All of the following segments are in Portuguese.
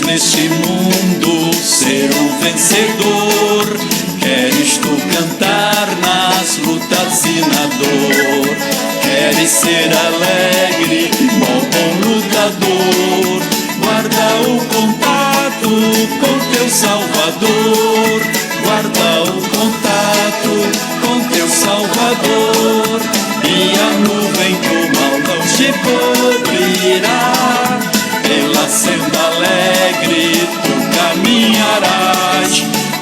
neste mundo ser um vencedor? Queres tu cantar nas lutas e na dor? Queres ser alegre, ó bom lutador? Guarda o contato com teu Salvador. Guarda o contato com teu Salvador. E a nuvem do mal não te cobrirá. Pela senda alegre tu caminharás,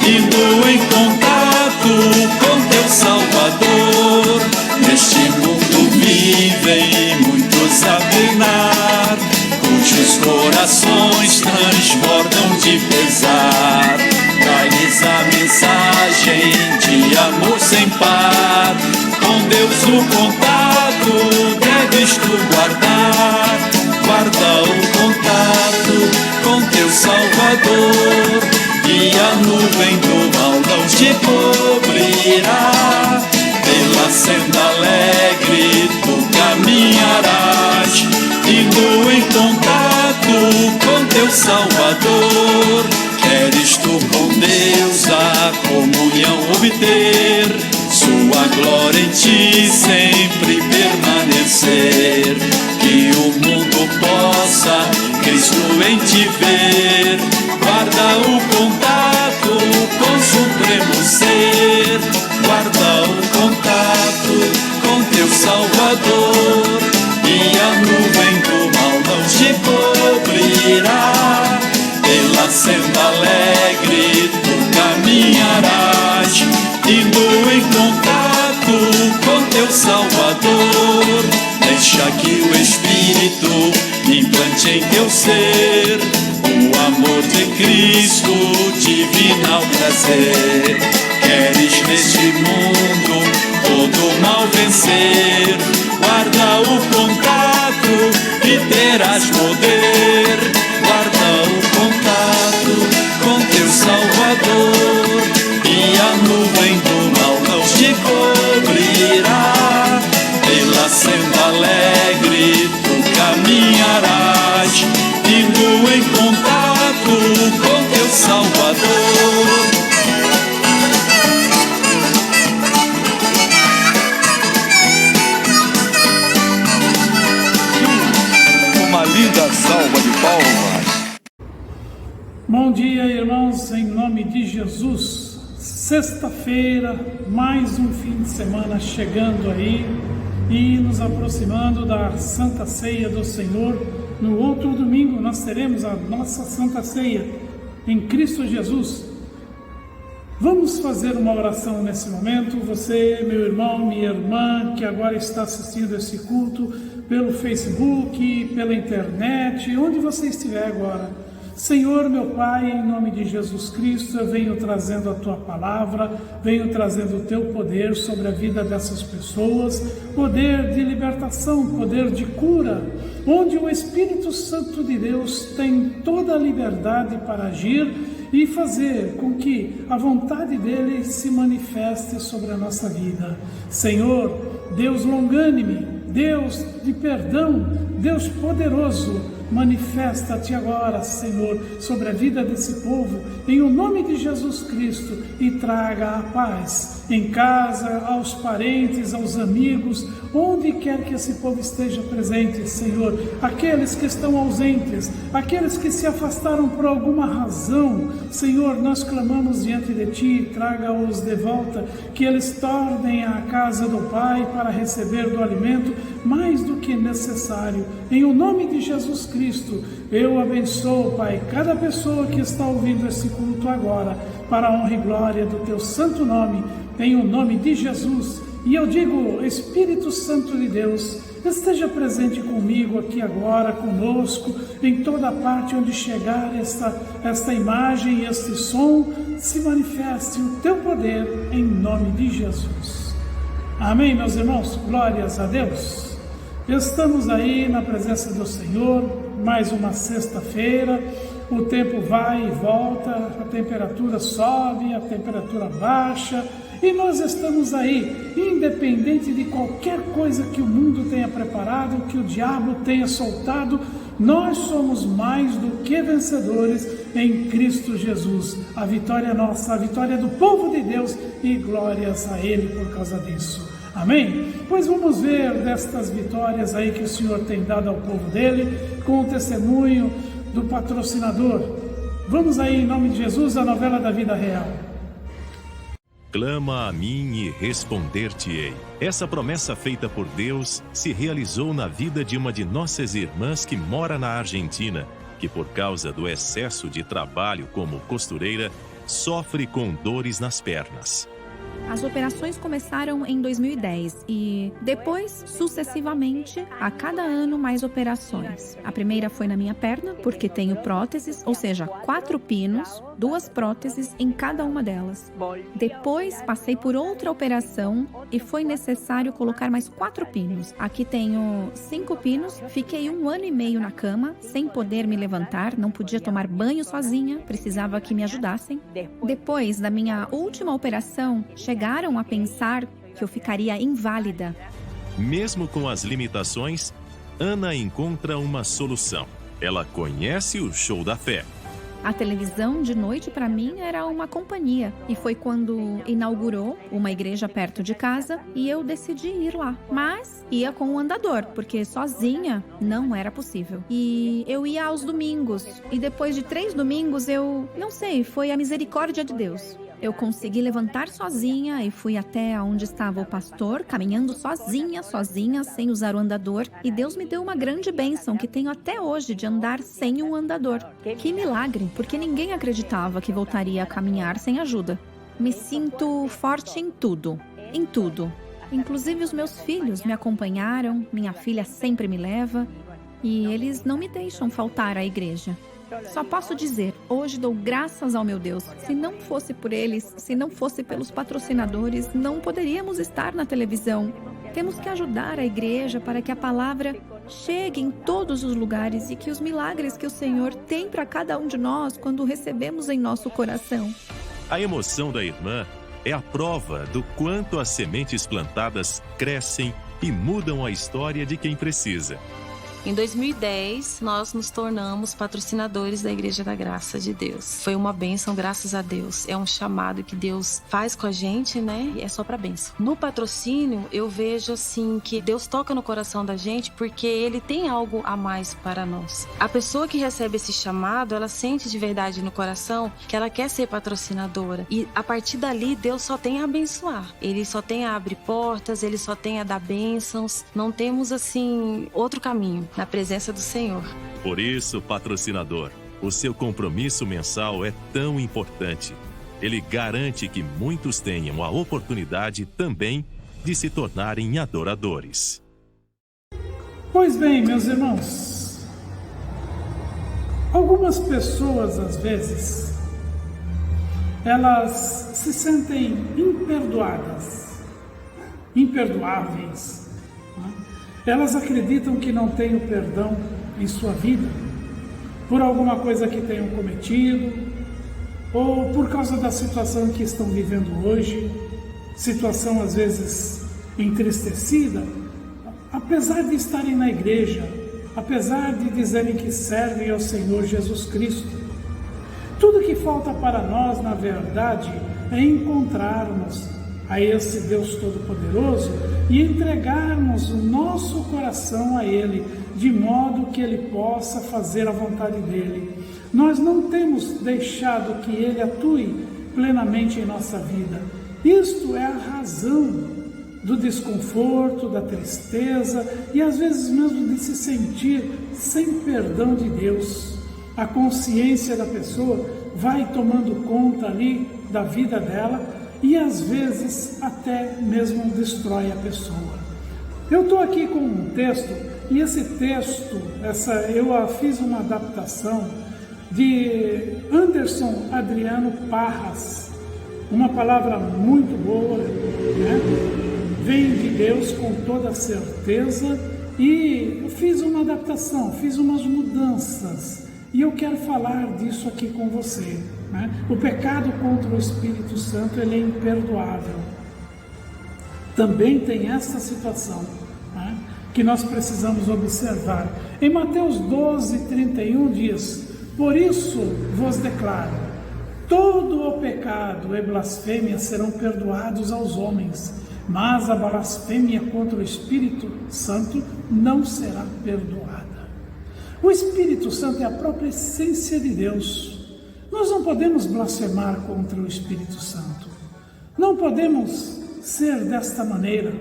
indo em contato com teu Salvador. Neste mundo vivem muitos a penar, cujos corações transbordam de pesar. Dai-lhes a mensagem de amor sem par. Com Deus o contato deves tu guardar. Guarda o contato com teu Salvador. E a nuvem do mal não te cobrirá. Pela senda alegre tu caminharás, indo em contato com teu Salvador. Queres tu com Deus a comunhão obter, sua glória em ti sempre permanecer. Que o mundo possa Cristo em ti ver. Guarda o contato com o supremo ser. Guarda o contato com teu Salvador. E a nuvem do mal não te cobrirá. Pela senda alegre tu caminharás, indo em contato com teu Salvador. Deixa que o Espírito implante em teu ser o amor de Cristo, divinal prazer. Queres neste mundo todo mal vencer? Guarda o contato e terás poder. Guarda o contato com teu Salvador. E a nuvem do mal não te cobrirá. Pela senda alegre tu caminharás, indo em contato com teu Salvador. Uma linda salva de palmas. Bom dia, irmãos, em nome de Jesus. Sexta-feira, mais um fim de semana chegando aí e nos aproximando da Santa Ceia do Senhor. No outro domingo nós teremos a nossa Santa Ceia em Cristo Jesus. Vamos fazer uma oração nesse momento. Você, meu irmão, minha irmã, que agora está assistindo esse culto pelo Facebook, pela internet, onde você estiver agora. Senhor, meu Pai, em nome de Jesus Cristo, eu venho trazendo a Tua palavra, venho trazendo o Teu poder sobre a vida dessas pessoas, poder de libertação, poder de cura, onde o Espírito Santo de Deus tem toda a liberdade para agir e fazer com que a vontade dEle se manifeste sobre a nossa vida. Senhor, Deus longânime, Deus de perdão, Deus poderoso, manifesta-te agora, Senhor, sobre a vida desse povo, em o nome de Jesus Cristo, e traga a paz em casa, aos parentes, aos amigos, onde quer que esse povo esteja presente, Senhor. Aqueles que estão ausentes, aqueles que se afastaram por alguma razão, Senhor, nós clamamos diante de Ti, traga-os de volta, que eles tornem à casa do Pai para receber do alimento mais do que necessário. Em o nome de Jesus Cristo, eu abençoo, Pai, cada pessoa que está ouvindo esse culto agora, para a honra e glória do Teu santo nome, em o nome de Jesus. E eu digo, Espírito Santo de Deus, esteja presente comigo aqui agora, conosco, em toda parte onde chegar esta imagem, este som, se manifeste o Teu poder, em nome de Jesus. Amém, meus irmãos? Glórias a Deus. Estamos aí na presença do Senhor, mais uma sexta-feira. O tempo vai e volta, a temperatura sobe, a temperatura baixa, e nós estamos aí, independente de qualquer coisa que o mundo tenha preparado, que o diabo tenha soltado, Nós somos mais do que vencedores em Cristo Jesus. A vitória é nossa, a vitória é do povo de Deus e glórias a Ele por causa disso. Amém? Pois vamos ver destas vitórias aí que o Senhor tem dado ao povo dele, com o testemunho do patrocinador. Vamos aí, em nome de Jesus, a novela da vida real. Clama a mim e responder-te-ei. Essa promessa feita por Deus se realizou na vida de uma de nossas irmãs que mora na Argentina, que por causa do excesso de trabalho como costureira, sofre com dores nas pernas. As operações começaram em 2010 e depois, sucessivamente, a cada ano mais operações. A primeira foi na minha perna, porque tenho próteses, ou seja, 4 pinos, 2 próteses em cada uma delas. Depois, passei por outra operação e foi necessário colocar mais 4 pinos. Aqui tenho 5 pinos, fiquei 1 ano e meio na cama, sem poder me levantar, não podia tomar banho sozinha, precisava que me ajudassem. Depois da minha última operação, chegaram a pensar que eu ficaria inválida. Mesmo com as limitações, Ana encontra uma solução. Ela conhece o Show da Fé. A televisão de noite para mim era uma companhia e foi quando inaugurou uma igreja perto de casa e eu decidi ir lá. Mas ia com um andador, porque sozinha não era possível. E eu ia aos domingos e depois de 3 domingos foi a misericórdia de Deus. Eu consegui levantar sozinha e fui até onde estava o pastor, caminhando sozinha, sem usar o andador. E Deus me deu uma grande bênção que tenho até hoje de andar sem um andador. Que milagre, porque ninguém acreditava que voltaria a caminhar sem ajuda. Me sinto forte em tudo. Inclusive os meus filhos me acompanharam, minha filha sempre me leva e eles não me deixam faltar à igreja. Só posso dizer, hoje dou graças ao meu Deus. Se não fosse por eles, se não fosse pelos patrocinadores, não poderíamos estar na televisão. Temos que ajudar a igreja para que a palavra chegue em todos os lugares e que os milagres que o Senhor tem para cada um de nós quando recebemos em nosso coração. A emoção da irmã é a prova do quanto as sementes plantadas crescem e mudam a história de quem precisa. Em 2010, nós nos tornamos patrocinadores da Igreja da Graça de Deus. Foi uma bênção, graças a Deus. É um chamado que Deus faz com a gente, né? E é só pra bênção. No patrocínio, eu vejo assim que Deus toca no coração da gente porque Ele tem algo a mais para nós. A pessoa que recebe esse chamado, ela sente de verdade no coração que ela quer ser patrocinadora. E a partir dali, Deus só tem a abençoar. Ele só tem a abrir portas, Ele só tem a dar bênçãos. Não temos, assim, outro caminho na presença do Senhor. Por isso, patrocinador, o seu compromisso mensal é tão importante. Ele garante que muitos tenham a oportunidade também de se tornarem adoradores. Pois bem, meus irmãos, algumas pessoas, às vezes, elas se sentem imperdoáveis. Elas acreditam que não têm o perdão em sua vida por alguma coisa que tenham cometido ou por causa da situação que estão vivendo hoje, situação às vezes entristecida, apesar de estarem na igreja, apesar de dizerem que servem ao Senhor Jesus Cristo. Tudo que falta para nós, na verdade, é encontrarmos a esse Deus Todo-Poderoso e entregarmos o nosso coração a Ele, de modo que Ele possa fazer a vontade dEle. Nós não temos deixado que Ele atue plenamente em nossa vida. Isto é a razão do desconforto, da tristeza e às vezes mesmo de se sentir sem perdão de Deus. A consciência da pessoa vai tomando conta ali da vida dela e às vezes até mesmo destrói a pessoa. Eu estou aqui com um texto, e esse texto, eu fiz uma adaptação de Anderson Adriano Parras, uma palavra muito boa, né? Vem de Deus com toda certeza, e eu fiz uma adaptação, fiz umas mudanças, e eu quero falar disso aqui com você. O pecado contra o Espírito Santo, ele é imperdoável. Também tem essa situação, que que nós precisamos observar. Em Mateus 12:31 diz: por isso vos declaro, todo o pecado e blasfêmia serão perdoados aos homens, mas a blasfêmia contra o Espírito Santo não será perdoada. O Espírito Santo é a própria essência de Deus. Nós não podemos blasfemar contra o Espírito Santo. Não podemos ser desta maneira.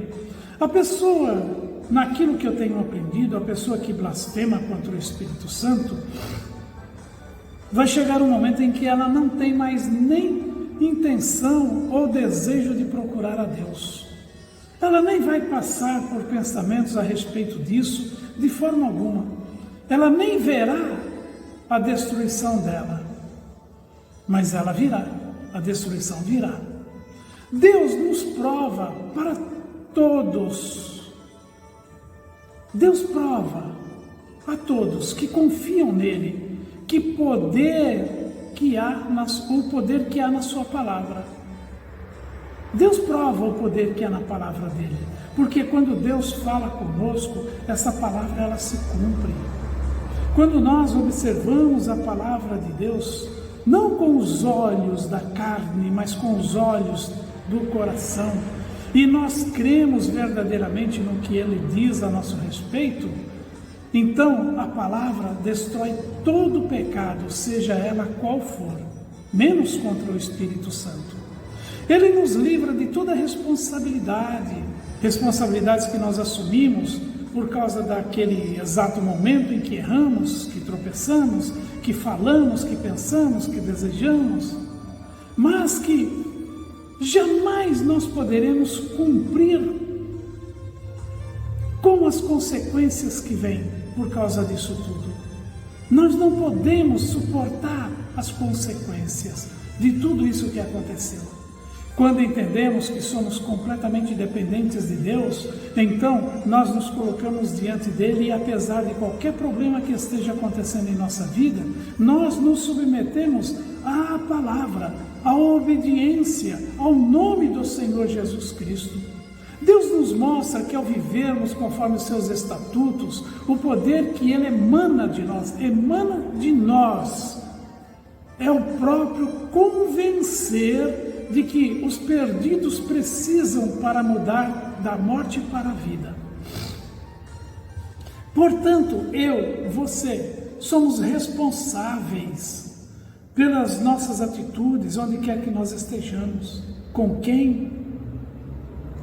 A pessoa, naquilo que eu tenho aprendido, a pessoa que blasfema contra o Espírito Santo, vai chegar um momento em que ela não tem mais nem intenção ou desejo de procurar a Deus. Ela nem vai passar por pensamentos a respeito disso de forma alguma. Ela nem verá a destruição dela, mas ela virá, a destruição virá. Deus nos prova para todos. Deus prova a todos que confiam nele, que o poder que há na sua palavra. Deus prova o poder que há na palavra dele, porque quando Deus fala conosco, essa palavra ela se cumpre. Quando nós observamos a palavra de Deus, não com os olhos da carne, mas com os olhos do coração, e nós cremos verdadeiramente no que ele diz a nosso respeito, então a palavra destrói todo o pecado, seja ela qual for, menos contra o Espírito Santo. Ele nos livra de toda responsabilidades que nós assumimos por causa daquele exato momento em que erramos, que tropeçamos, que falamos, que pensamos, que desejamos, mas que jamais nós poderemos cumprir com as consequências que vêm por causa disso tudo. Nós não podemos suportar as consequências de tudo isso que aconteceu. Quando entendemos que somos completamente dependentes de Deus, então nós nos colocamos diante dele e apesar de qualquer problema que esteja acontecendo em nossa vida, nós nos submetemos à palavra, à obediência, ao nome do Senhor Jesus Cristo. Deus nos mostra que ao vivermos conforme os seus estatutos, o poder que ele emana de nós, é o próprio convencer de que os perdidos precisam para mudar da morte para a vida. Portanto, você, somos responsáveis pelas nossas atitudes, onde quer que nós estejamos, com quem,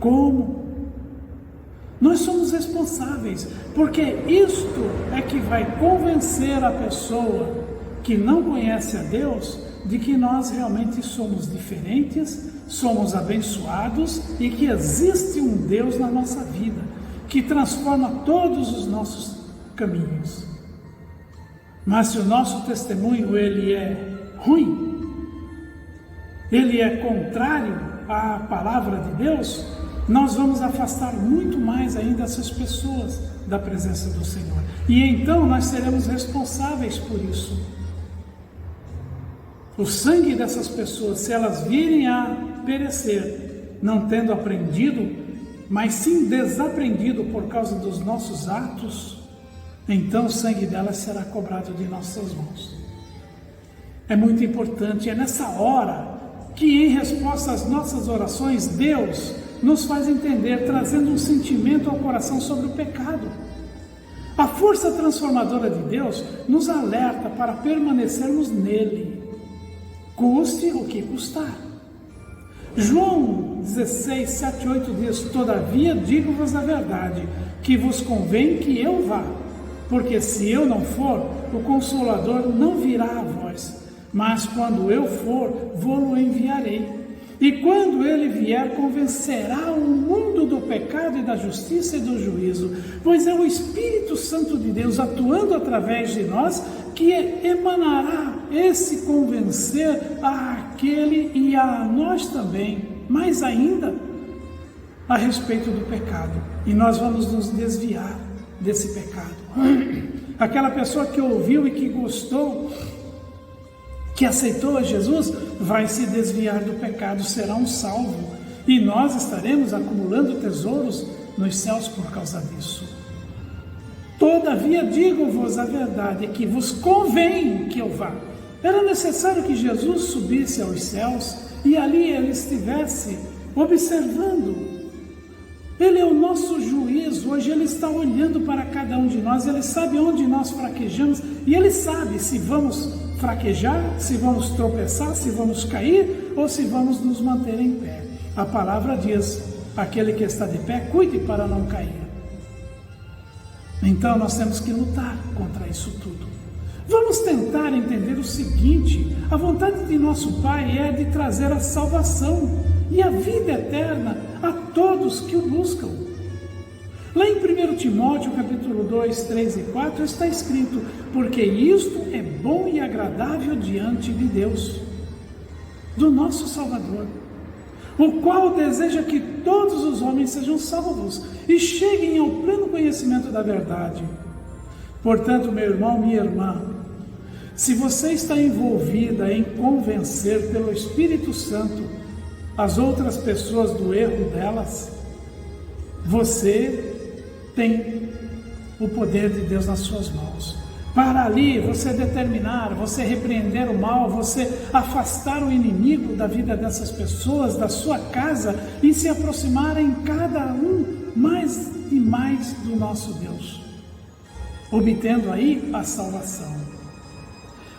como. Nós somos responsáveis, porque isto é que vai convencer a pessoa que não conhece a Deus de que nós realmente somos diferentes, somos abençoados e que existe um Deus na nossa vida, que transforma todos os nossos caminhos. Mas se o nosso testemunho ele é ruim, ele é contrário à palavra de Deus, nós vamos afastar muito mais ainda essas pessoas da presença do Senhor. E então nós seremos responsáveis por isso. O sangue dessas pessoas, se elas virem a perecer, não tendo aprendido, mas sim desaprendido por causa dos nossos atos, então o sangue delas será cobrado de nossas mãos. É muito importante, é nessa hora que em resposta às nossas orações, Deus nos faz entender, trazendo um sentimento ao coração sobre o pecado. A força transformadora de Deus nos alerta para permanecermos nele, custe o que custar. João 16, 7, 8 diz: todavia digo-vos a verdade, que vos convém que eu vá, porque se eu não for, o Consolador não virá a vós, mas quando eu for, vou-lo enviarei. E quando ele vier, convencerá o mundo do pecado e da justiça e do juízo, pois é o Espírito Santo de Deus atuando através de nós que emanará esse convencer àquele e a nós também, mais ainda, a respeito do pecado. E nós vamos nos desviar desse pecado. Aquela pessoa que ouviu e que gostou, que aceitou a Jesus, vai se desviar do pecado, será um salvo. E nós estaremos acumulando tesouros nos céus por causa disso. Todavia digo-vos a verdade, que vos convém que eu vá. Era necessário que Jesus subisse aos céus e ali ele estivesse observando. Ele é o nosso juiz, hoje ele está olhando para cada um de nós, ele sabe onde nós fraquejamos e ele sabe se vamos fraquejar, se vamos tropeçar, se vamos cair ou se vamos nos manter em pé. A palavra diz, aquele que está de pé, cuide para não cair. Então nós temos que lutar contra isso tudo. Vamos tentar entender o seguinte: a vontade de nosso Pai é de trazer a salvação e a vida eterna a todos que o buscam. Lá em 1 Timóteo, capítulo 2, 3 e 4, está escrito: porque isto é bom e agradável diante de Deus, do nosso Salvador, o qual deseja que todos os homens sejam salvos e cheguem ao pleno conhecimento da verdade. Portanto, meu irmão, minha irmã, se você está envolvida em convencer pelo Espírito Santo as outras pessoas do erro delas, você tem o poder de Deus nas suas mãos. Para ali você determinar, você repreender o mal, você afastar o inimigo da vida dessas pessoas, da sua casa, e se aproximarem cada um mais e mais do nosso Deus, obtendo aí a salvação.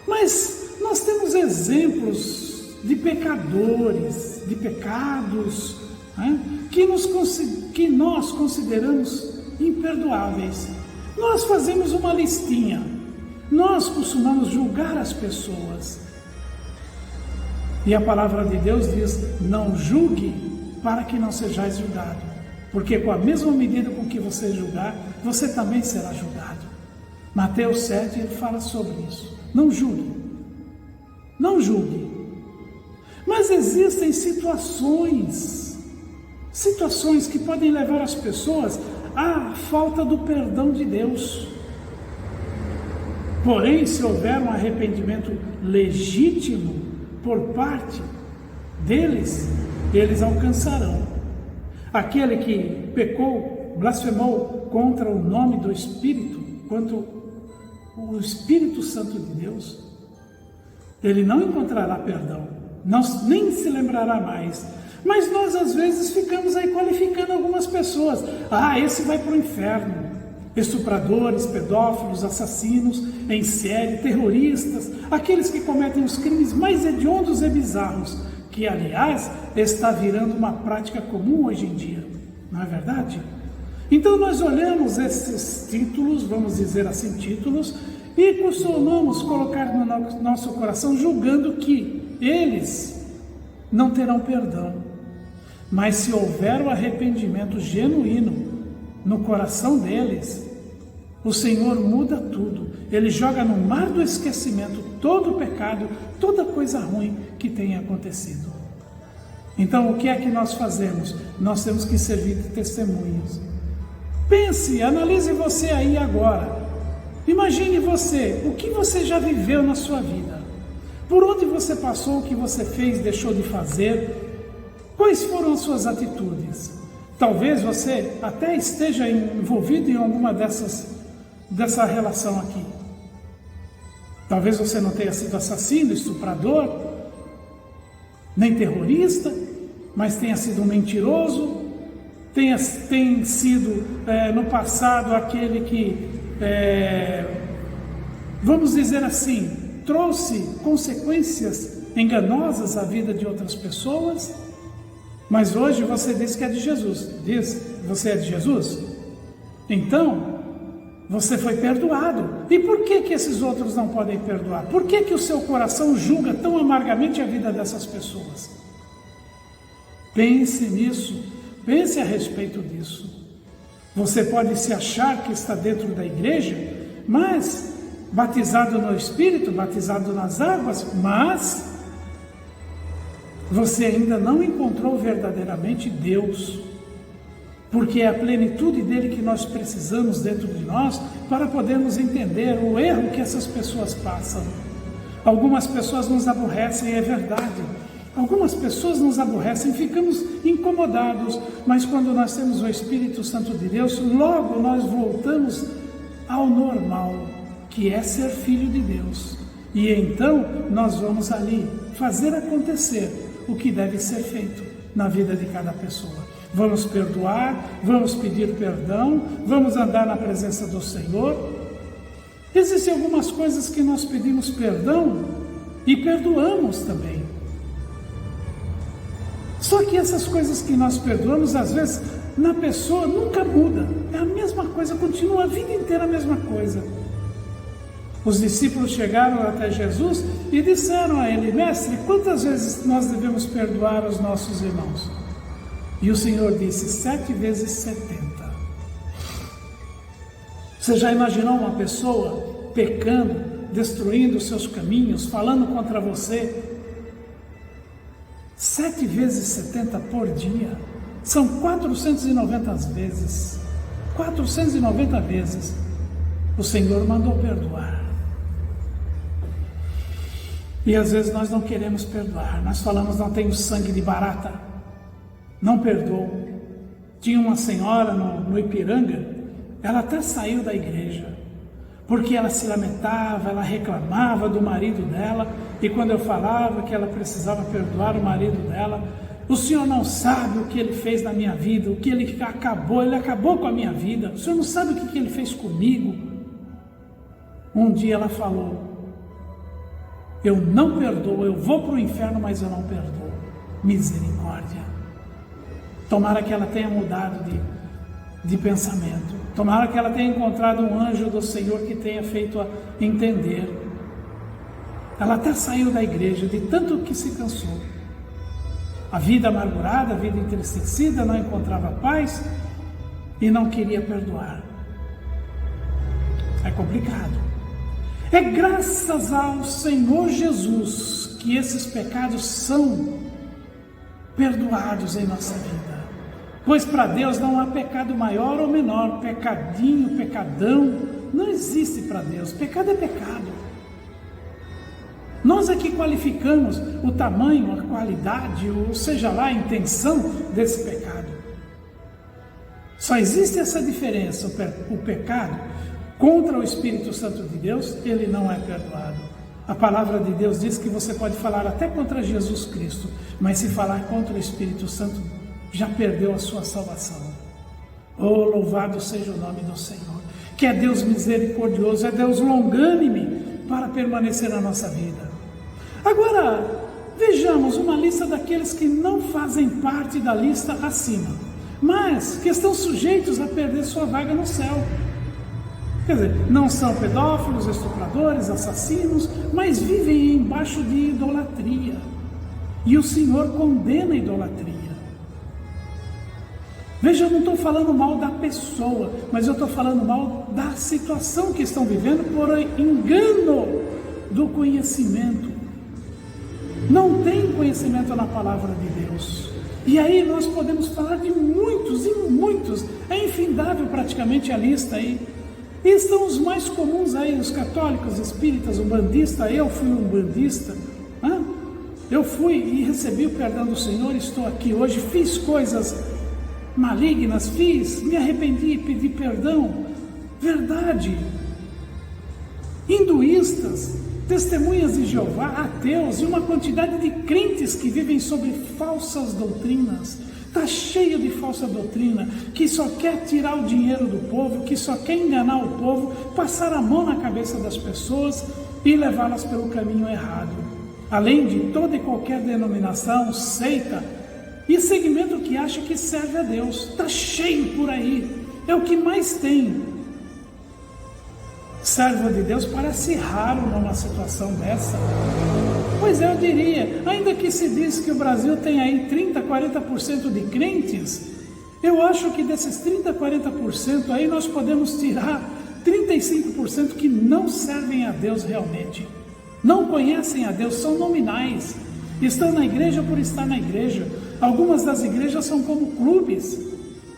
Mas nós temos exemplos de pecadores, de pecados, né, que nós consideramos imperdoáveis. Nós fazemos uma listinha. Nós costumamos julgar as pessoas. E a palavra de Deus diz: não julgue para que não sejais julgado. Porque com a mesma medida com que você julgar, você também será julgado. Mateus 7, ele fala sobre isso. Não julgue. Não julgue. Mas existem situações que podem levar as pessoas à falta do perdão de Deus. Porém, se houver um arrependimento legítimo por parte deles, eles alcançarão. Aquele que pecou, blasfemou contra o nome do Espírito, contra o Espírito Santo de Deus, ele não encontrará perdão, nem se lembrará mais. Mas nós às vezes ficamos aí qualificando algumas pessoas. Esse vai para o inferno. Estupradores, pedófilos, assassinos em série, terroristas, aqueles que cometem os crimes mais hediondos e bizarros, que aliás está virando uma prática comum hoje em dia, não é verdade? Então nós olhamos esses títulos, vamos dizer assim, títulos, e costumamos colocar no nosso coração, julgando que eles não terão perdão. Mas se houver o arrependimento genuíno no coração deles, o Senhor muda tudo. Ele joga no mar do esquecimento todo o pecado, toda coisa ruim que tenha acontecido. Então, o que é que nós fazemos? Nós temos que servir de testemunhas. Pense, analise você aí agora. Imagine você, o que você já viveu na sua vida? Por onde você passou, o que você fez, deixou de fazer? Quais foram as suas atitudes? Talvez você até esteja envolvido em alguma dessa relação aqui. Talvez você não tenha sido assassino, estuprador, nem terrorista, mas tenha sido um mentiroso, tem sido no passado aquele que, vamos dizer assim, trouxe consequências enganosas à vida de outras pessoas. Mas hoje você diz que é de Jesus. Você é de Jesus? Então, você foi perdoado. E por que esses outros não podem perdoar? Por que o seu coração julga tão amargamente a vida dessas pessoas? Pense nisso. Pense a respeito disso. Você pode se achar que está dentro da igreja, mas batizado no Espírito, batizado nas águas, mas você ainda não encontrou verdadeiramente Deus, porque é a plenitude dele que nós precisamos dentro de nós para podermos entender o erro que essas pessoas passam. Algumas pessoas nos aborrecem, é verdade. Algumas pessoas nos aborrecem, ficamos incomodados, mas quando nós temos o Espírito Santo de Deus, logo nós voltamos ao normal, que é ser filho de Deus. E então nós vamos ali fazer acontecer o que deve ser feito na vida de cada pessoa. Vamos perdoar, vamos pedir perdão, vamos andar na presença do Senhor. Existem algumas coisas que nós pedimos perdão e perdoamos também. Só que essas coisas que nós perdoamos, às vezes, na pessoa nunca muda. É a mesma coisa, continua a vida inteira a mesma coisa. Os discípulos chegaram até Jesus e disseram a ele: Mestre, quantas vezes nós devemos perdoar os nossos irmãos? E o Senhor disse: 7 vezes 70. Você já imaginou uma pessoa pecando, destruindo os seus caminhos, falando contra você? 7 vezes 70 por dia. São 490 vezes. 490 vezes. O Senhor mandou perdoar. E às vezes nós não queremos perdoar. Nós falamos: não tenho sangue de barata, não perdoo. Tinha uma senhora no Ipiranga, ela até saiu da igreja, porque ela se lamentava, ela reclamava do marido dela. E quando eu falava que ela precisava perdoar o marido dela: o senhor não sabe o que ele fez na minha vida, o que ele acabou com a minha vida, o senhor não sabe o que ele fez comigo. Um dia ela falou: eu não perdoo, eu vou para o inferno, mas eu não perdoo. Misericórdia. Tomara que ela tenha mudado de pensamento. Tomara que ela tenha encontrado um anjo do Senhor que tenha feito-a entender. Ela até saiu da igreja de tanto que se cansou. A vida amargurada, a vida entristecida, não encontrava paz e não queria perdoar. É complicado. É graças ao Senhor Jesus que esses pecados são perdoados em nossa vida. Pois para Deus não há pecado maior ou menor, pecadinho, pecadão, não existe para Deus. Pecado é pecado. Nós aqui qualificamos o tamanho, a qualidade, ou seja lá a intenção desse pecado. Só existe essa diferença: o pecado contra o Espírito Santo de Deus, ele não é perdoado. A palavra de Deus diz que você pode falar até contra Jesus Cristo, mas se falar contra o Espírito Santo, já perdeu a sua salvação. Oh, louvado seja o nome do Senhor, que é Deus misericordioso, é Deus longânime para permanecer na nossa vida. Agora, vejamos uma lista daqueles que não fazem parte da lista acima, mas que estão sujeitos a perder sua vaga no céu. Quer dizer, não são pedófilos, estupradores, assassinos, mas vivem embaixo de idolatria. E o Senhor condena a idolatria. Veja, eu não estou falando mal da pessoa, mas eu estou falando mal da situação que estão vivendo por engano do conhecimento. Não tem conhecimento na palavra de Deus. E aí nós podemos falar de muitos e muitos. É infindável praticamente a lista aí. E estão os mais comuns aí, os católicos, espíritas, umbandistas. Eu fui umbandista. Eu fui e recebi o perdão do Senhor, estou aqui hoje, fiz coisas malignas, me arrependi, pedi perdão. Verdade. Hinduístas, testemunhas de Jeová, ateus e uma quantidade de crentes que vivem sobre falsas doutrinas. Está cheio de falsa doutrina, que só quer tirar o dinheiro do povo, que só quer enganar o povo, passar a mão na cabeça das pessoas e levá-las pelo caminho errado. Além de toda e qualquer denominação, seita e segmento que acha que serve a Deus. Está cheio por aí, é o que mais tem. Servo de Deus parece raro numa situação dessa. Pois eu diria, ainda que se diz que o Brasil tem aí 30%, 40% de crentes, eu acho que desses 30%, 40% aí nós podemos tirar 35% que não servem a Deus realmente. Não conhecem a Deus, são nominais. Estão na igreja por estar na igreja. Algumas das igrejas são como clubes,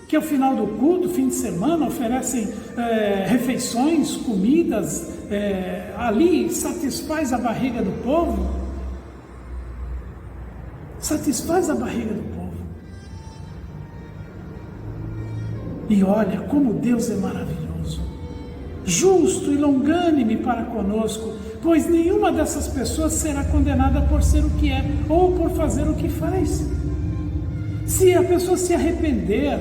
que ao final do culto, fim de semana, oferecem refeições, comidas, ali satisfaz a barriga do povo. Satisfaz a barriga do povo. E olha como Deus é maravilhoso. justo e longânime para conosco, pois nenhuma dessas pessoas será condenada por ser o que é ou por fazer o que faz. Se a pessoa se arrepender,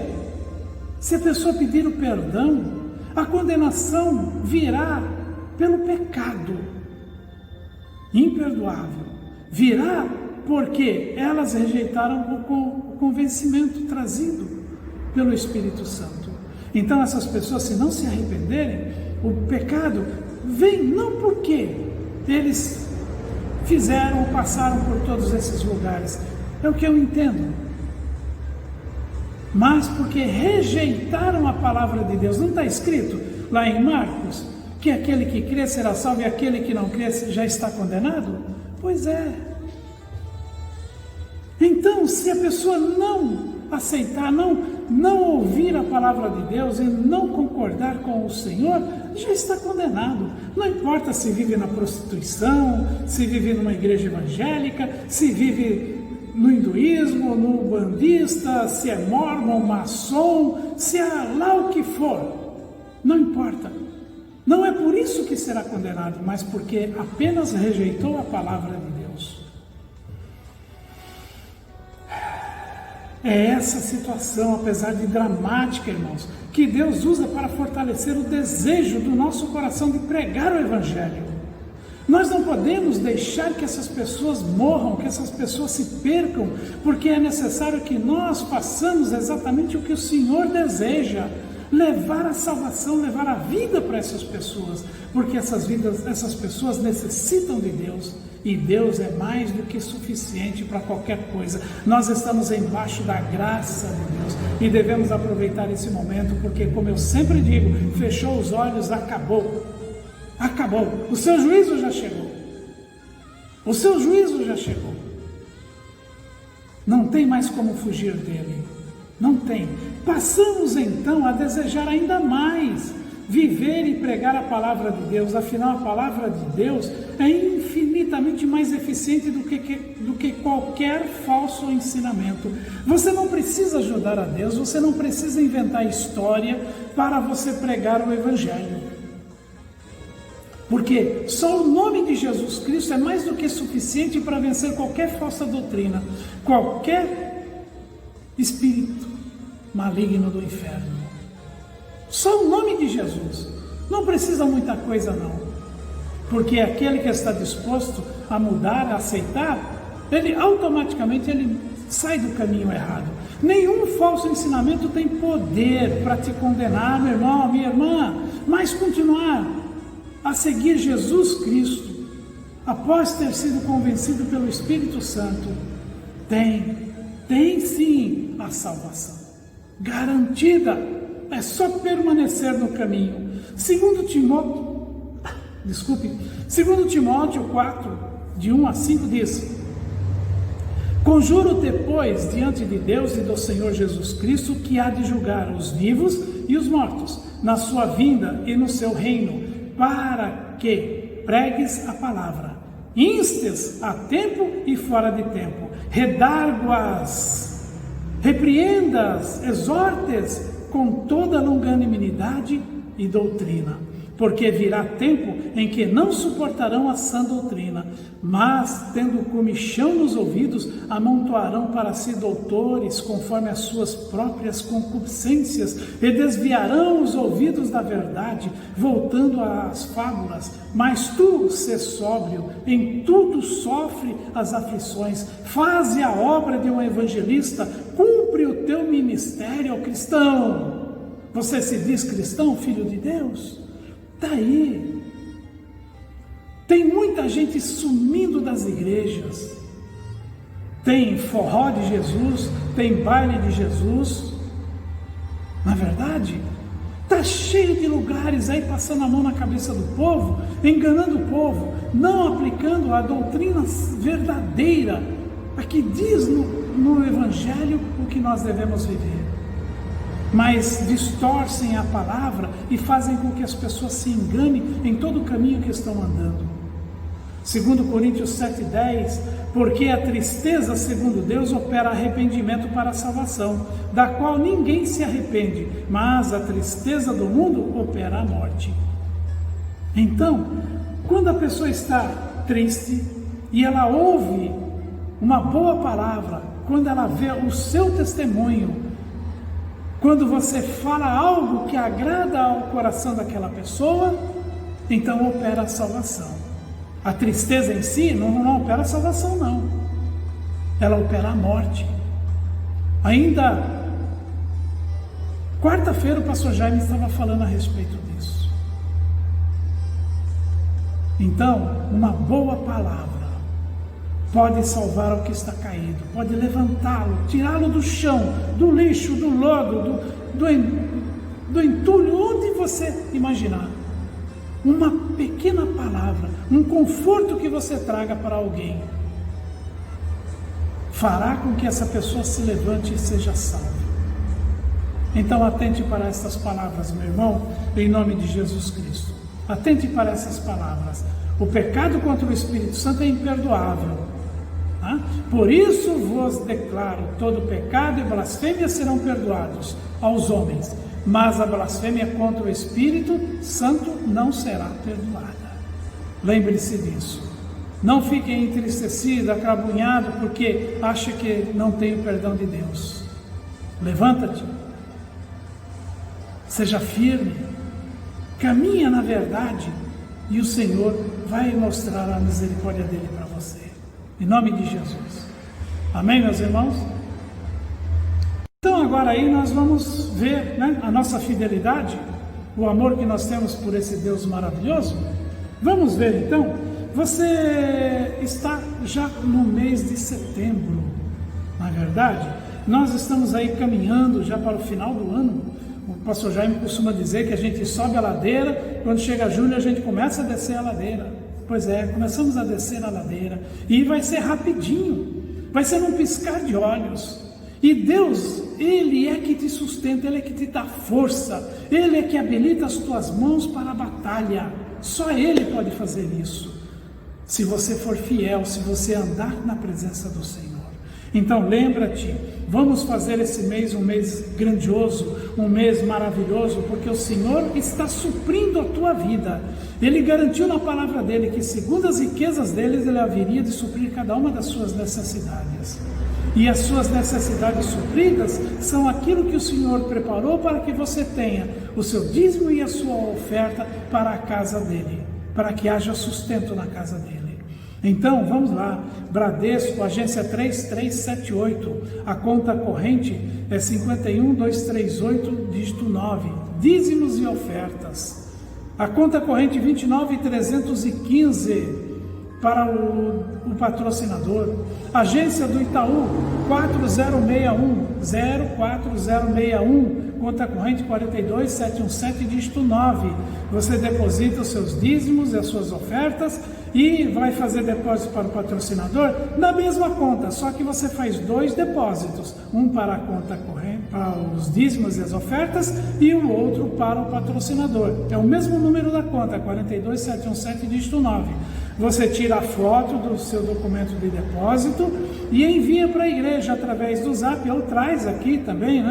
se a pessoa pedir o perdão, a condenação virá pelo pecado imperdoável. Virá porque elas rejeitaram o convencimento trazido pelo Espírito Santo. Então essas pessoas, se não se arrependerem, o pecado vem não porque eles fizeram ou passaram por todos esses lugares, é o que eu entendo, mas porque rejeitaram a palavra de Deus. Não está escrito lá em Marcos que aquele que crê será salvo e aquele que não crê já está condenado? Pois é. Então, se a pessoa não aceitar, não ouvir a palavra de Deus e não concordar com o Senhor, já está condenado. Não importa se vive na prostituição, se vive numa igreja evangélica, se vive no hinduísmo, no bandista, se é mórmon, maçom, se é lá o que for, não importa. Não é por isso que será condenado, mas porque apenas rejeitou a palavra de Deus. É essa situação, apesar de dramática, irmãos, que Deus usa para fortalecer o desejo do nosso coração de pregar o Evangelho. Nós não podemos deixar que essas pessoas morram, que essas pessoas se percam, porque é necessário que nós façamos exatamente o que o Senhor deseja: levar a salvação, levar a vida para essas pessoas, porque essas pessoas necessitam de Deus, e Deus é mais do que suficiente para qualquer coisa. Nós estamos embaixo da graça de Deus e devemos aproveitar esse momento, porque, como eu sempre digo, fechou os olhos, acabou. Acabou. O seu juízo já chegou. O seu juízo já chegou. Não tem mais como fugir dele. Não tem. Passamos então a desejar ainda mais viver e pregar a palavra de Deus. Afinal, a palavra de Deus é infinitamente mais eficiente do que qualquer falso ensinamento. Você não precisa ajudar a Deus, você não precisa inventar história para você pregar o Evangelho. Porque só o nome de Jesus Cristo é mais do que suficiente para vencer qualquer falsa doutrina, qualquer espírito maligno do inferno. Só o nome de Jesus. Não precisa muita coisa não. Porque aquele que está disposto a mudar, a aceitar, ele automaticamente sai do caminho errado. Nenhum falso ensinamento tem poder para te condenar, meu irmão, minha irmã, mas continuar a seguir Jesus Cristo, após ter sido convencido pelo Espírito Santo, tem sim a salvação garantida. É só permanecer no caminho. 2 Timóteo 4, de 1 a 5 diz: conjuro-te, pois, diante de Deus e do Senhor Jesus Cristo, que há de julgar os vivos e os mortos na sua vinda e no seu reino, para que pregues a palavra, instes a tempo e fora de tempo, redarguas, repreendas, exortes com toda longanimidade e doutrina, porque virá tempo em que não suportarão a sã doutrina, mas, tendo comichão nos ouvidos, amontoarão para si doutores, conforme as suas próprias concupiscências, e desviarão os ouvidos da verdade, voltando às fábulas. Mas tu, sê sóbrio, em tudo sofre as aflições, faze a obra de um evangelista, cumpre o teu ministério ao cristão. Você se diz cristão, filho de Deus? Está aí. Tem muita gente sumindo das igrejas. Tem forró de Jesus, tem baile de Jesus. Na verdade, está cheio de lugares aí passando a mão na cabeça do povo, enganando o povo, não aplicando a doutrina verdadeira, a que diz no Evangelho o que nós devemos viver. Mas distorcem a palavra e fazem com que as pessoas se enganem em todo o caminho que estão andando. 2 Coríntios 7,10, porque a tristeza, segundo Deus, opera arrependimento para a salvação, da qual ninguém se arrepende, mas a tristeza do mundo opera a morte. Então, quando a pessoa está triste e ela ouve uma boa palavra, quando ela vê o seu testemunho, quando você fala algo que agrada ao coração daquela pessoa, então opera a salvação. A tristeza em si não opera a salvação, não. Ela opera a morte. Ainda quarta-feira o pastor Jaime estava falando a respeito disso. Então, uma boa palavra pode salvar o que está caído, pode levantá-lo, tirá-lo do chão, do lixo, do lodo, do entulho, onde você imaginar. Uma pequena palavra, um conforto que você traga para alguém, fará com que essa pessoa se levante e seja salva. Então atente para estas palavras, meu irmão, em nome de Jesus Cristo. Atente para essas palavras. O pecado contra o Espírito Santo é imperdoável. Por isso vos declaro, todo pecado e blasfêmia serão perdoados aos homens, mas a blasfêmia contra o Espírito Santo não será perdoada. Lembre-se disso. Não fique entristecido, acabrunhado, porque acha que não tem o perdão de Deus. Levanta-te, seja firme, caminha na verdade, e o Senhor vai mostrar a misericórdia dele para você. Em nome de Jesus. Amém, meus irmãos? Então agora aí nós vamos ver, a nossa fidelidade, o amor que nós temos por esse Deus maravilhoso. Vamos ver então. Você está já no mês de setembro, na verdade. Nós estamos aí caminhando já para o final do ano. O pastor Jaime costuma dizer que a gente sobe a ladeira, quando chega julho a gente começa a descer a ladeira. Pois é, começamos a descer a ladeira e vai ser rapidinho, vai ser num piscar de olhos. E Deus, Ele é que te sustenta, Ele é que te dá força, Ele é que habilita as tuas mãos para a batalha. Só Ele pode fazer isso, se você for fiel, se você andar na presença do Senhor. Então lembra-te, vamos fazer esse mês um mês grandioso, um mês maravilhoso, porque o Senhor está suprindo a tua vida. Ele garantiu na palavra dele que segundo as riquezas deles, ele haveria de suprir cada uma das suas necessidades. E as suas necessidades supridas são aquilo que o Senhor preparou para que você tenha o seu dízimo e a sua oferta para a casa dele, para que haja sustento na casa dele. Então, vamos lá, Bradesco, agência 3378, a conta corrente é 51238, dígito 9, dízimos e ofertas. A conta corrente 29315 para o patrocinador. Agência do Itaú, 406104061, conta corrente 42717, dígito 9. Você deposita os seus dízimos e as suas ofertas e vai fazer depósito para o patrocinador na mesma conta, só que você faz 2 depósitos, um para a conta corrente, para os dízimos e as ofertas, e o outro para o patrocinador. É o mesmo número da conta, 42717, dígito 9. Você tira a foto do seu documento de depósito e envia para a igreja através do Zap, ou traz aqui também,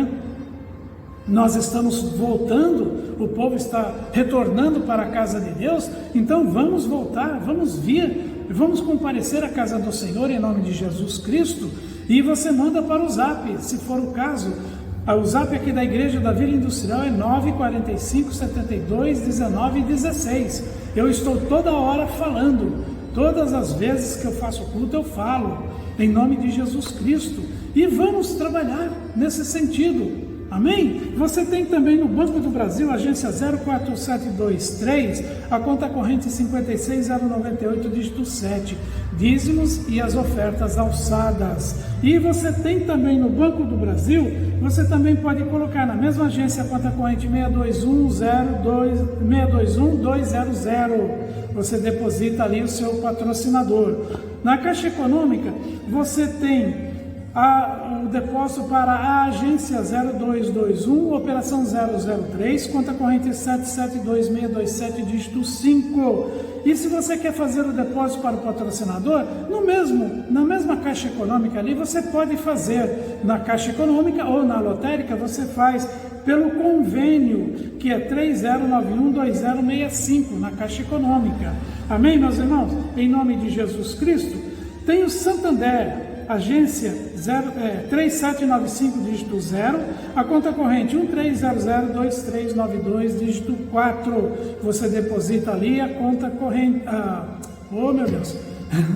Nós estamos voltando, o povo está retornando para a casa de Deus, então vamos voltar, vamos vir, vamos comparecer à casa do Senhor em nome de Jesus Cristo, e você manda para o Zap, se for o caso. O Zap aqui da Igreja da Vila Industrial é 945 72 19 16. Eu estou toda hora falando, todas as vezes que eu faço culto eu falo, em nome de Jesus Cristo, e vamos trabalhar nesse sentido. Amém? Você tem também no Banco do Brasil, agência 04723, a conta corrente 56098, dígito 7, dízimos e as ofertas alçadas. E você tem também no Banco do Brasil, você também pode colocar na mesma agência a conta corrente 621200. Você deposita ali o seu patrocinador. Na Caixa Econômica, você tem o depósito para a agência 0221, operação 003, conta corrente 772627, dígito 5. E se você quer fazer o depósito para o patrocinador, na mesma Caixa Econômica ali, você pode fazer na Caixa Econômica ou na lotérica, você faz pelo convênio, que é 30912065, na Caixa Econômica. Amém, meus irmãos? Em nome de Jesus Cristo. Tem o Santander, agência 3795, dígito 0, a conta corrente 13002392, dígito 4. Você deposita ali a conta corrente, oh meu Deus,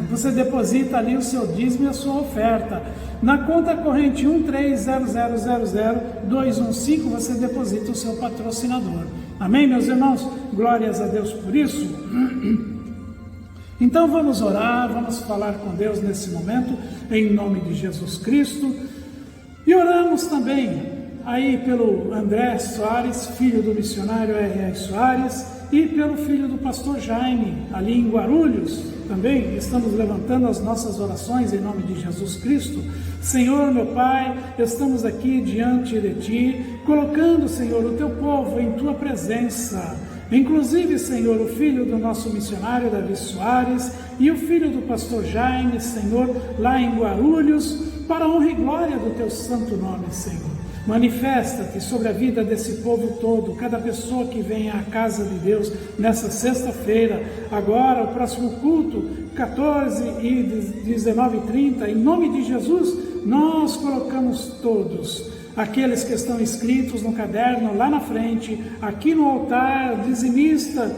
você deposita ali o seu dízimo e a sua oferta. Na conta corrente 13000215, você deposita o seu patrocinador. Amém, meus irmãos? Glórias a Deus por isso. Então vamos orar, vamos falar com Deus nesse momento, em nome de Jesus Cristo. E oramos também aí pelo André Soares, filho do missionário R.A. Soares, e pelo filho do pastor Jaime, ali em Guarulhos. Também estamos levantando as nossas orações em nome de Jesus Cristo. Senhor, meu Pai, estamos aqui diante de Ti, colocando, Senhor, o Teu povo em Tua presença. Inclusive, Senhor, o filho do nosso missionário Davi Soares e o filho do pastor Jaime, Senhor, lá em Guarulhos, para a honra e glória do Teu santo nome, Senhor. Manifesta-te sobre a vida desse povo todo, cada pessoa que vem à casa de Deus nessa sexta-feira, agora, o próximo culto, 14 e 19h30, em nome de Jesus, nós colocamos todos, aqueles que estão escritos no caderno lá na frente, aqui no altar, dizimista,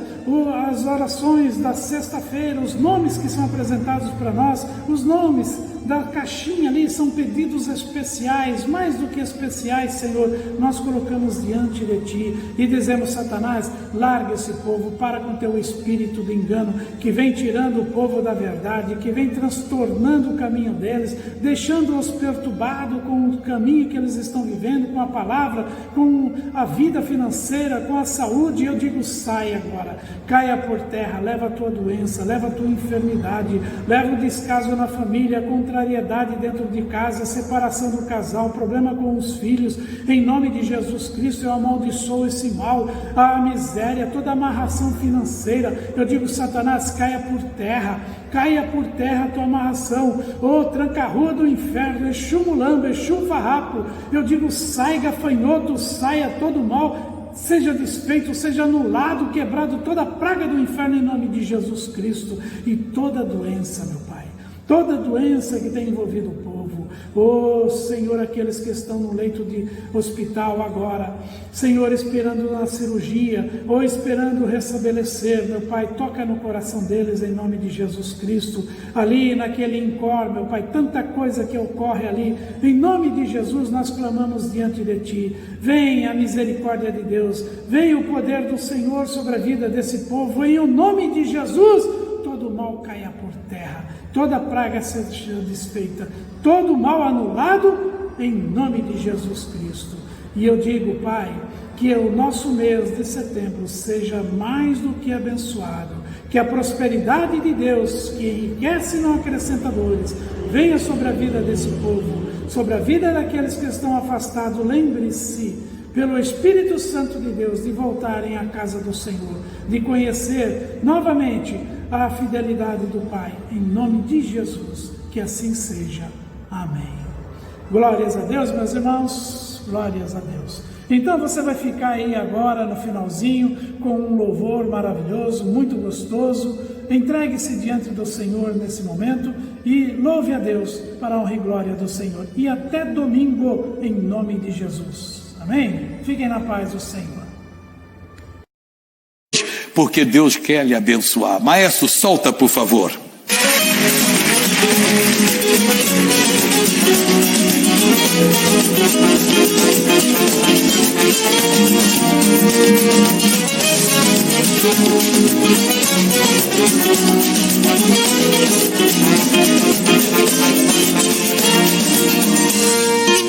as orações da sexta-feira, os nomes que são apresentados para nós, os nomes da caixinha ali são pedidos especiais, mais do que especiais, Senhor, nós colocamos diante de Ti e dizemos: Satanás, larga esse povo, para com Teu espírito de engano, que vem tirando o povo da verdade, que vem transtornando o caminho deles, deixando-os perturbados com o caminho que eles estão vivendo, com a palavra, com a vida financeira, com a saúde. Eu digo: sai agora, caia por terra, leva a tua doença, leva a tua enfermidade, leva o descaso na família, contrariedade dentro de casa, separação do casal, problema com os filhos. Em nome de Jesus Cristo, eu amaldiçoo esse mal, a miséria, toda a amarração financeira. Eu digo: Satanás, caia por terra a tua amarração, ô tranca-rua do inferno, Exu Mulambo, Exu Farrapo. Eu digo: sai gafanhoto, saia todo mal, seja desfeito, seja anulado, quebrado toda a praga do inferno em nome de Jesus Cristo. E toda doença, meu Pai, toda doença que tem envolvido o povo, oh Senhor, aqueles que estão no leito de hospital agora, Senhor, esperando na cirurgia, ou esperando restabelecer, meu Pai, toca no coração deles em nome de Jesus Cristo, ali naquele incor, meu Pai, tanta coisa que ocorre ali, em nome de Jesus nós clamamos diante de Ti. Vem a misericórdia de Deus, vem o poder do Senhor sobre a vida desse povo, em o nome de Jesus, todo mal caia por terra, toda praga seja desfeita, todo mal anulado, em nome de Jesus Cristo. E eu digo, Pai, que o nosso mês de setembro seja mais do que abençoado, que a prosperidade de Deus, que enriquece e não acrescenta dores, venha sobre a vida desse povo, sobre a vida daqueles que estão afastados. Lembre-se, pelo Espírito Santo de Deus, de voltarem à casa do Senhor, de conhecer novamente a fidelidade do Pai, em nome de Jesus, que assim seja. Amém. Glórias a Deus, meus irmãos, glórias a Deus. Então você vai ficar aí agora no finalzinho com um louvor maravilhoso, muito gostoso. Entregue-se diante do Senhor nesse momento e louve a Deus para a honra e glória do Senhor. E até domingo, em nome de Jesus. Amém? Fiquem na paz do Senhor. Porque Deus quer lhe abençoar. Maestro, solta, por favor.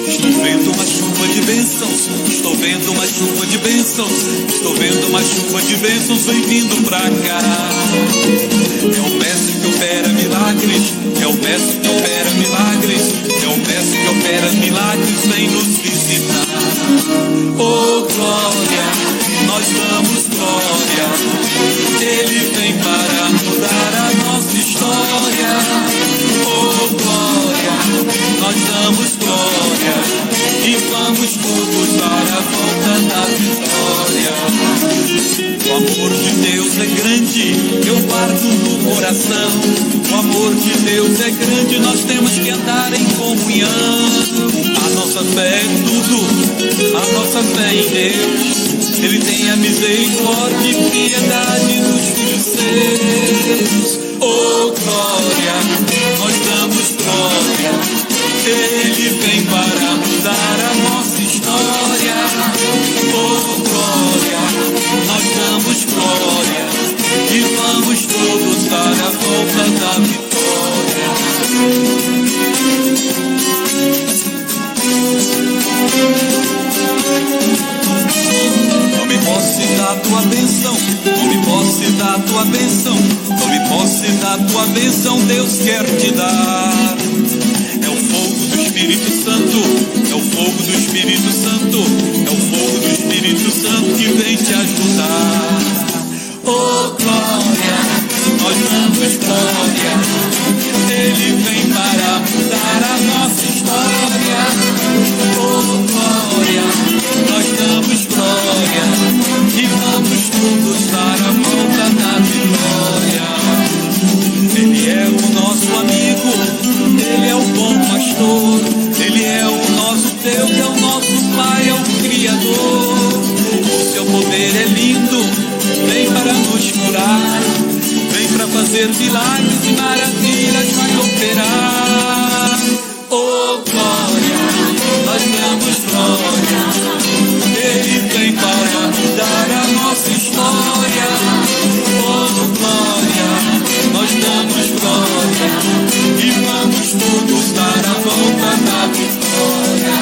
Estou vendo uma chuva de bênçãos, estou vendo uma chuva de bênçãos, estou vendo uma chuva de bênçãos, vem vindo pra cá. É o mestre que opera milagres, é o mestre que opera milagres, é o mestre que opera milagres, vem nos visitar. Oh glória, nós damos glória, Ele vem para mudar a nossa história. Oh glória, nós damos glória, e vamos todos para a volta O amor de Deus é grande, nós temos que andar em comunhão. A nossa fé é tudo, a nossa fé em Deus. Ele tem a misericórdia e piedade dos filhos seus. Oh glória, nós damos glória. Ele vem para mudar a nossa história. Oh glória, nós damos glória. E vamos todos dar a volta da vitória. Tome posse da tua bênção, tome posse da tua bênção, tome posse da tua bênção, Deus quer te dar. É o fogo do Espírito Santo, é o fogo do Espírito Santo, é o fogo do Espírito Santo que vem te ajudar. Oh glória, nós damos glória. Ele vem para mudar a nossa história. Oh glória, nós damos glória. E vamos todos dar a volta da vitória. Ele é o nosso amigo, ele é o bom pastor. Ele é o nosso Deus, é o nosso Pai, é o Criador. O seu poder é lindo, vem para nos curar, vem para fazer milagres e maravilhas, vai operar. Oh glória, nós damos glória. Ele vem para mudar a nossa história. Oh glória, nós damos glória. E vamos todos dar a volta da vitória.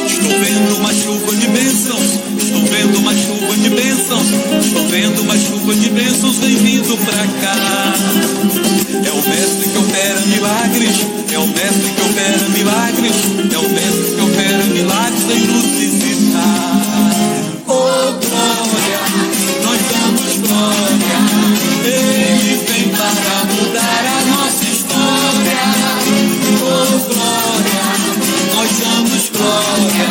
Estou vendo uma chuva de bênçãos, estou vendo uma chuva de bênçãos, estou vendo uma chuva de bênçãos vem vindo pra cá. É o mestre que opera milagres, é o mestre que opera milagres, é o mestre que opera milagres vem nos visitar. Oh glória, nós damos glória. Ele vem para mudar a nossa história. Oh glória, nós damos glória.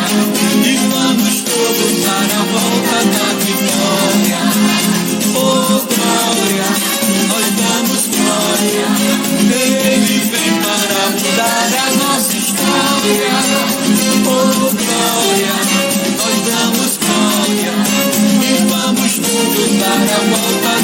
E vamos todos dar a volta da vitória. Oh glória, nós damos glória. Ele vem para mudar a nossa história. Oh glória, nós damos glória. E vamos todos dar a volta